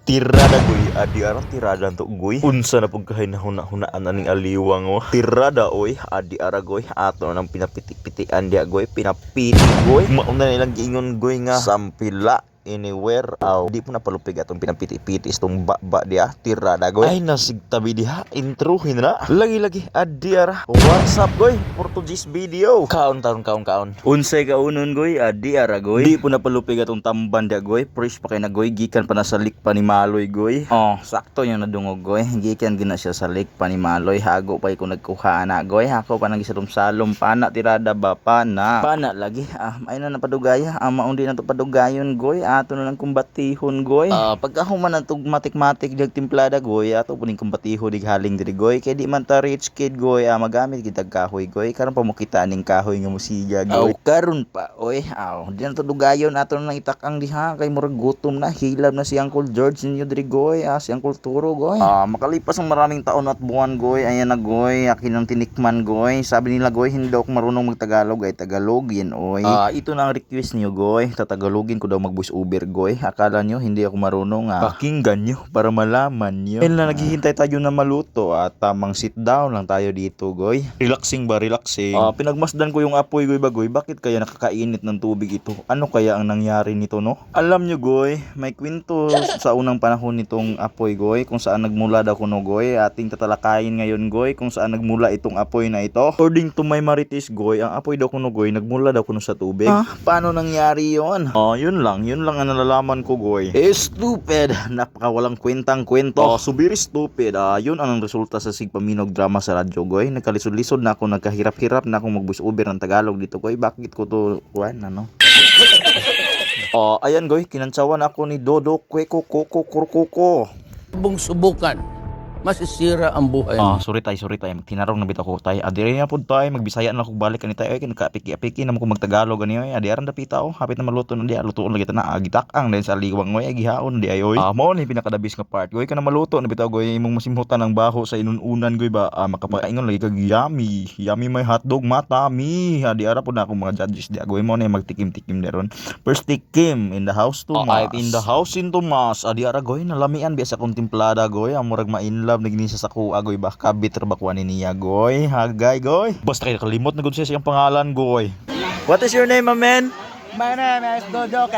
Tirada goy, adi aran tirada to goy. Unsa na pug kahay na hunaan aning aliwang oh. Tirada oy, adi ara goy. Ato nang pinapiti-pitian dia goy, pinapiti goy. Mauna nilang giingon goy nga sampila anywhere aw di po na palupig atong pinapiti-piti itong baba dia tirada goy. Ay nasigtabi diha intruhin na lagi-lagi adi ara. What's up goy for today's video? Kaon unsay kaunon goy adi ara goy. Di po na palupig atong tamban dia goy. Fresh pa kay na goy gikan pa na sa lik pa ni Maloy goy. Oh sakto yung nadungog goy. Gikan gina siya sa lik pa ni Maloy. Hago pa ko nagkuha na goy. Ako pa nagisalom-salom pana tirada ba pana lagi ay na napadugaya maundi na to padugayon goy. Ato na lang kumbatihon goy. Pagka human na tug matik-matik dig timplada goy, ato puning kumbatiho dig haling diri goy. Kay di man ta rich kid goy, magamit kita kahoy goy. Karon pa mo kita ning kahoy nga musiga goy. Karon pa oy, di na to dugayon ato na lang itakang diha kay murag gutom na hilab na si Uncle George ninyo diri goy. Si Uncle Turo goy. Makalipas ang maraming taon at buwan goy, ayan na goy, akin ang tinikman goy. Sabi nila goy, hindi ako marunong magtagalog ay tagalogin oy. Ito na ang request niyo goy, tatagalogin ko daw mag-voice over goy. Akala nyo hindi ako marunong pakinggan nyo para malaman nyo. Dahil na naghihintay tayo na maluto at tamang sit down lang tayo dito goy. Relaxing ba? Relaxing. Pinagmasdan ko yung apoy goy ba goy. Bakit kaya nakakainit ng tubig ito? Ano kaya ang nangyari nito no? Alam nyo goy, may kwento sa unang panahon nitong apoy goy kung saan nagmula daw kuno goy. Ating tatalakayin ngayon goy kung saan nagmula itong apoy na ito. According to my marites goy, ang apoy daw kuno goy nagmula daw kuno sa tubig. Paano nangyari yon? Yun lang ang nalalaman ko goy. Stupid, napakawalang kwentang kwento. So very stupid. Yun ang resulta sa sigpaminog drama sa radyo goy. Nagkalisod-lisod na ako, nagkahirap-hirap na akong mag-voice over ng Tagalog dito goy. Bakit ko to ano? Ayan goy, kinantsawan ako ni Dodo Kweko Koko Kurkuko. Subukan masisira ang buhay. Sorry tay. Tinarong na bitaw ko tay. Adiri na pud tay, magbisaya na ako balik ani tay. Ay nagkaapiki-apiki na mo magtagalog ani oy. Adi aran dapita hapit na maluto na dia. Lutuon lagi ta na gitak-ang dahil sa liwang oy gihaon di ayoy. Mao ni pinakadabis nga part goy kana maluto na bitaw goy imong masimhutan ng baho sa inununan goy ba. Makapaingon lagi kag yummy. Yummy may hotdog matami. Adi ara pud na akong mga judges di goy mo na magtikim-tikim deron. First tikim in the house to mas. In the house in Tomas. Adi ara goy nalamian biasa kong timplada goy. Murag ma-inlove naginisa sa kuha goy ba kabit ra ba kuha niya goy hagay goy basta kay kalimot na gud siya siyang pangalan goy. What is your name my man? My name is Dodo.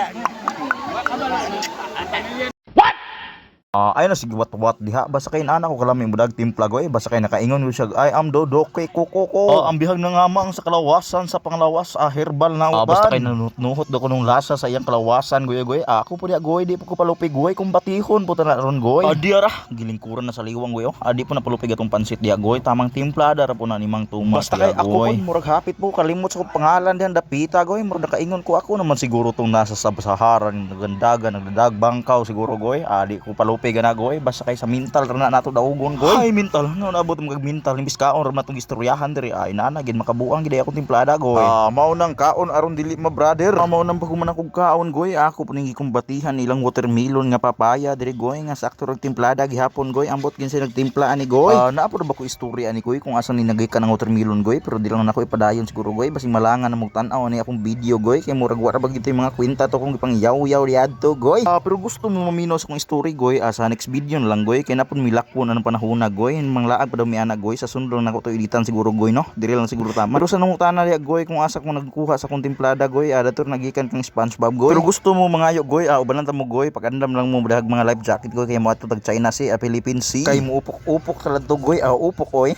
Ayun na sige wat diha basta kay nana ko kalami budag timpla goy basta kay nakaingon ko siya I am Dodo kay Koko. Ang bihag na ngamang sa kalawasan sa panglawas herbal na uban. Basta kay nanuhot do ko nung lasa sa iyang kalawasan goy. Ako po diha goy di po ko palupig goy kung batihon po na ron goy. Adi ara gilingkuran na sa liwang goy. Adi po na palupig atong pansit diha goy tamang timpla dara po na ni Mang Tomas. Basta kay ako po murag hapit po kalimot sa pangalan dihan dapita goy murag nakaingon ko ako naman siguro tong nasa Saharan nagandagan nagdadag bangkaw siguro goy. Adi ko palupig na goy basta kay sa mental ra nato daugon goy. Ay mental nga naabot mo kag mental imbis kaon ra natong istoryahan diri ay nana gid makabuang gid ako timplada goy. Mao nang kaon aron dili ma brother. Mao nang paghuman akong kaon goy ako puning gikumbatihan nilang watermelon nga papaya diri goy nga sakto rag timplada gihapon goy ambot gin sa nagtimpla ani goy. Naapod ba ko istorya ani goy kung asa ni nagay ka ng watermelon goy pero di lang nako ipadayon siguro goy basing malangan na mo tan-aw ani akong video goy kay murag wala ba gid mga kwenta to kung ipang yaw-yaw diadto goy. Pero gusto mo maminos akong story goy sa next video na lang goy kay napon milakpon anong panahon na goy manglaag pa daw mi ana goy sa sundol na ko to editan siguro goy no diri lang siguro tama pero sa nangutana diya goy kung asa ko nagkuha sa kontemplada goy dator nagikan kang SpongeBob goy pero gusto mo mangayo goy ubanan ta mo goy pagandam lang mo dahag mga life jacket goy kay mo ato tag China Sea Philippines Sea kay mo upok-upok sa ladto goy upok oy.